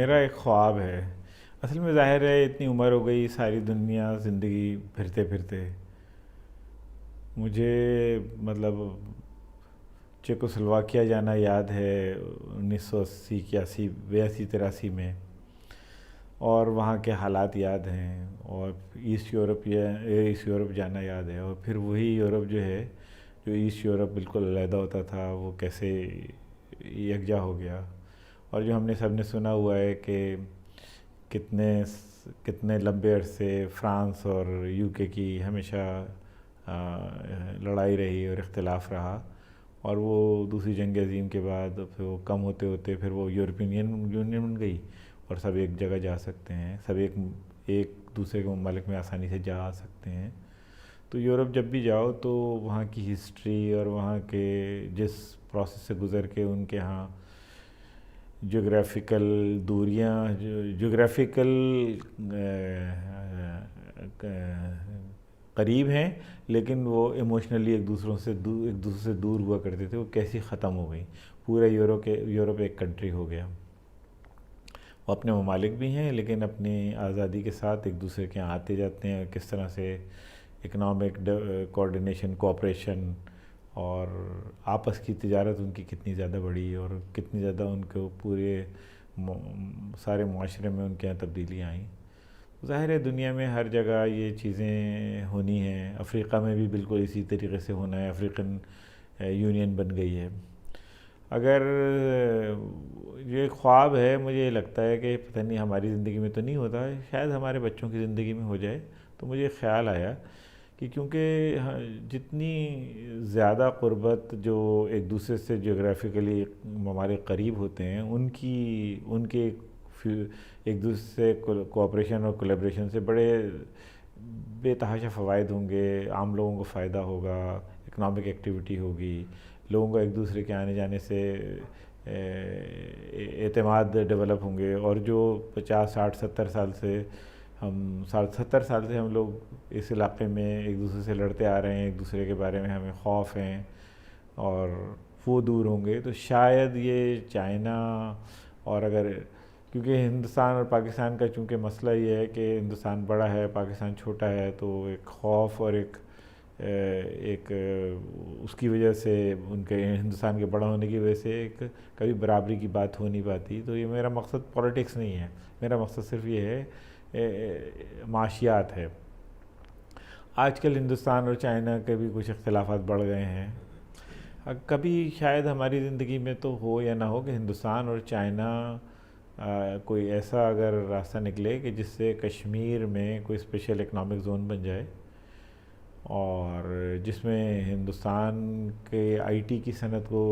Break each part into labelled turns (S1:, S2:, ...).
S1: میرا ایک خواب ہے. اصل میں ظاہر ہے اتنی عمر ہو گئی، ساری دنیا زندگی پھرتے پھرتے مجھے مطلب چیکوسلواکیہ جانا یاد ہے 1980 81 82 83 میں، اور وہاں کے حالات یاد ہیں، اور ایسٹ یورپ جانا یاد ہے، اور پھر وہی یورپ جو ہے جو ایسٹ یورپ بالکل علیحدہ ہوتا تھا وہ کیسے یکجا ہو گیا. اور جو ہم نے سب نے سنا ہوا ہے کہ کتنے کتنے لمبے عرصے فرانس اور یو کے کی ہمیشہ لڑائی رہی اور اختلاف رہا، اور وہ دوسری جنگ عظیم کے بعد پھر وہ کم ہوتے ہوتے پھر وہ یورپین یونین بن گئی، اور سب ایک جگہ جا سکتے ہیں، سب ایک دوسرے کے ممالک میں آسانی سے جا سکتے ہیں. تو یورپ جب بھی جاؤ تو وہاں کی ہسٹری اور وہاں کے جس پروسیس سے گزر کے ان کے ہاں جغرافیکل دوریاں، جغرافیکل قریب ہیں لیکن وہ ایموشنلی ایک دوسرے سے دور ہوا کرتے تھے، وہ کیسی ختم ہو گئی. پورا یورپ ایک کنٹری ہو گیا. وہ اپنے ممالک بھی ہیں لیکن اپنی آزادی کے ساتھ ایک دوسرے کے یہاں آتے جاتے ہیں. کس طرح سے اکنامک کوآرڈینیشن، کوآپریشن اور آپس کی تجارت ان کی کتنی زیادہ بڑھی، اور کتنی زیادہ ان کو پورے سارے معاشرے میں ان کے یہاں تبدیلیاں آئیں. ظاہر ہے دنیا میں ہر جگہ یہ چیزیں ہونی ہیں. افریقہ میں بھی بالکل اسی طریقے سے ہونا ہے، افریقن یونین بن گئی ہے. اگر یہ خواب ہے، مجھے یہ لگتا ہے کہ پتہ نہیں ہماری زندگی میں تو نہیں ہوتا ہے، شاید ہمارے بچوں کی زندگی میں ہو جائے. تو مجھے خیال آیا کہ کیونکہ جتنی زیادہ قربت جو ایک دوسرے سے جغرافیکلی ممالک قریب ہوتے ہیں ان کے ایک دوسرے سے کوآپریشن اور کولیبریشن سے بڑے بے تحاشا فوائد ہوں گے. عام لوگوں کو فائدہ ہوگا، اکنامک ایکٹیویٹی ہوگی، لوگوں کو ایک دوسرے کے آنے جانے سے اعتماد ڈیولپ ہوں گے. اور جو 50 60 70 سال سے 70 سال سے ہم لوگ اس علاقے میں ایک دوسرے سے لڑتے آ رہے ہیں، ایک دوسرے کے بارے میں ہمیں خوف ہیں، اور وہ دور ہوں گے. تو شاید یہ چائنا، اور اگر کیونکہ ہندوستان اور پاکستان کا چونکہ مسئلہ یہ ہے کہ ہندوستان بڑا ہے، پاکستان چھوٹا ہے، تو ایک خوف اور ایک اس کی وجہ سے ان کے ہندوستان کے بڑا ہونے کی وجہ سے ایک کبھی برابری کی بات ہو نہیں پاتی. تو یہ میرا مقصد پولیٹکس نہیں ہے، میرا مقصد صرف یہ ہے معاشیات ہے. آج کل ہندوستان اور چائنا کے بھی کچھ اختلافات بڑھ گئے ہیں. کبھی شاید ہماری زندگی میں تو ہو یا نہ ہو کہ ہندوستان اور چائنا کوئی ایسا اگر راستہ نکلے کہ جس سے کشمیر میں کوئی اسپیشل اکنامک زون بن جائے، اور جس میں ہندوستان کے آئی ٹی کی صنعت کو،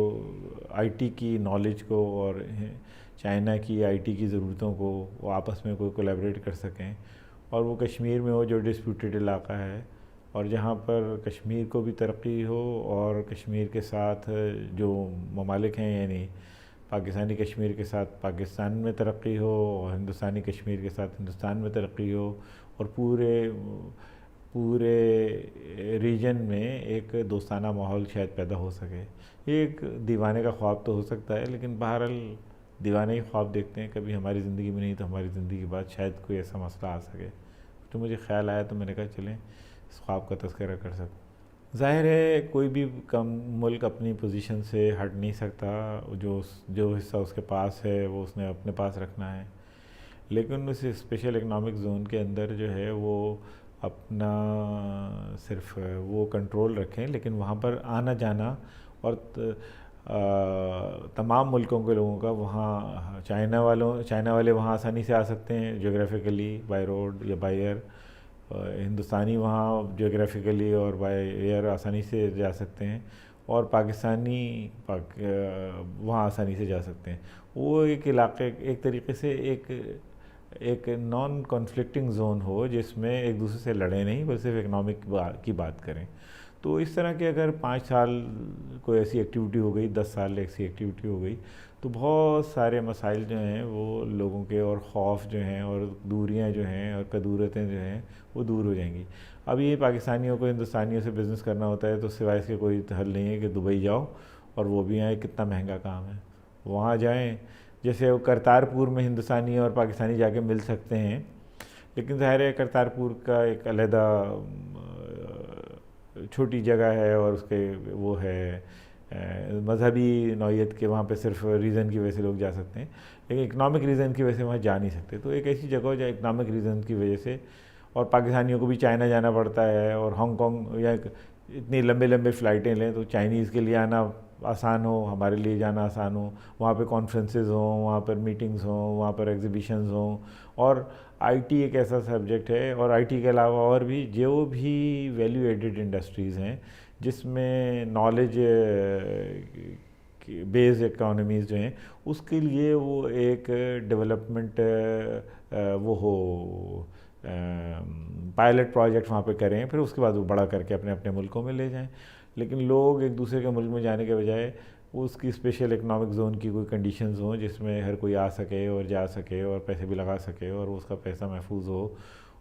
S1: آئی ٹی کی نالج کو، اور چائنا کی آئی ٹی کی ضرورتوں کو وہ آپس میں کوئی کولیبریٹ کر سکیں. اور وہ کشمیر میں ہو جو ڈسپیوٹیڈ علاقہ ہے، اور جہاں پر کشمیر کو بھی ترقی ہو، اور کشمیر کے ساتھ جو ممالک ہیں یعنی پاکستانی کشمیر کے ساتھ پاکستان میں ترقی ہو، اور ہندوستانی کشمیر کے ساتھ ہندوستان میں ترقی ہو، اور پورے ریجن میں ایک دوستانہ ماحول شاید پیدا ہو سکے. یہ ایک دیوانے کا خواب تو ہو سکتا ہے، لیکن بہرحال دیوانے ہی خواب دیکھتے ہیں. کبھی ہماری زندگی میں نہیں تو ہماری زندگی کے بعد شاید کوئی ایسا مسئلہ آ سکے. تو مجھے خیال آیا تو میں نے کہا چلیں اس خواب کا تذکرہ کر سکوں. ظاہر ہے کوئی بھی ملک اپنی پوزیشن سے ہٹ نہیں سکتا. جو حصہ اس کے پاس ہے وہ اس نے اپنے پاس رکھنا ہے، لیکن اس اسپیشل اکنامک زون کے اندر جو ہے وہ اپنا صرف وہ کنٹرول رکھیں، لیکن وہاں پر آنا جانا اور تمام ملکوں کے لوگوں کا وہاں چائنا والے وہاں آسانی سے آ سکتے ہیں جغرافیکلی بائی روڈ یا بائی ایئر. ہندوستانی وہاں جغرافیکلی اور بائی ایئر آسانی سے جا سکتے ہیں، اور پاکستانی وہاں آسانی سے جا سکتے ہیں. وہ ایک علاقے ایک طریقے سے ایک نان کنفلکٹنگ زون ہو جس میں ایک دوسرے سے لڑیں نہیں بلکہ صرف اکنامک کی بات کریں. تو اس طرح کے اگر 5 سال کوئی ایسی ایکٹیویٹی ہو گئی، 10 سال ایسی ایکٹیویٹی ہو گئی، تو بہت سارے مسائل جو ہیں وہ لوگوں کے، اور خوف جو ہیں، اور دوریاں جو ہیں، اور کدورتیں جو ہیں وہ دور ہو جائیں گی. اب یہ پاکستانیوں کو ہندوستانیوں سے بزنس کرنا ہوتا ہے تو سوائے اس کے کوئی حل نہیں ہے کہ دبئی جاؤ اور وہ بھی آئیں. کتنا مہنگا کام ہے، وہاں جائیں جیسے وہ کرتارپور میں ہندوستانی اور پاکستانی جا کے مل سکتے ہیں، لیکن ظاہر ہے کرتارپور کا ایک علیحدہ چھوٹی جگہ ہے، اور اس کے وہ ہے مذہبی نوعیت کے، وہاں پہ صرف ریزن کی وجہ سے لوگ جا سکتے ہیں، لیکن اکنامک ریزن کی وجہ سے وہاں جا نہیں سکتے. تو ایک ایسی جگہ ہو جہاں اکنامک ریزن کی وجہ سے، اور پاکستانیوں کو بھی چائنا جانا پڑتا ہے، اور ہانگ کانگ یا اتنی لمبے لمبے فلائٹیں لیں تو چائنیز کے لیے آنا آسان ہو، ہمارے لیے جانا آسان ہو، وہاں پہ کانفرنسز ہوں، وہاں پر میٹنگز ہوں، وہاں پر ایگزیبیشنز ہوں. اور آئی ٹی ایک ایسا سبجیکٹ ہے، اور آئی ٹی کے علاوہ اور بھی جو بھی ویلیو ایڈڈ انڈسٹریز ہیں جس میں نالج بیس اکانومیز جو ہیں، اس کے لیے وہ ایک ڈیولپمنٹ وہ ہو، پائلٹ پروجیکٹ وہاں پہ کریں، پھر اس کے بعد وہ بڑا کر کے اپنے اپنے ملکوں میں لے جائیں. لیکن لوگ ایک دوسرے کے ملک میں جانے کے بجائے اس کی اسپیشل اکنامک زون کی کوئی کنڈیشنز ہوں جس میں ہر کوئی آ سکے اور جا سکے اور پیسے بھی لگا سکے اور اس کا پیسہ محفوظ ہو،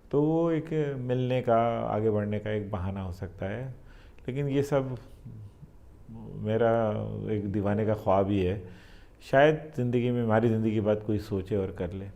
S1: تو وہ ایک ملنے کا، آگے بڑھنے کا ایک بہانہ ہو سکتا ہے. لیکن یہ سب میرا ایک دیوانے کا خواب ہی ہے. شاید زندگی میں، ہماری زندگی کے بعد کوئی سوچے اور کر لے.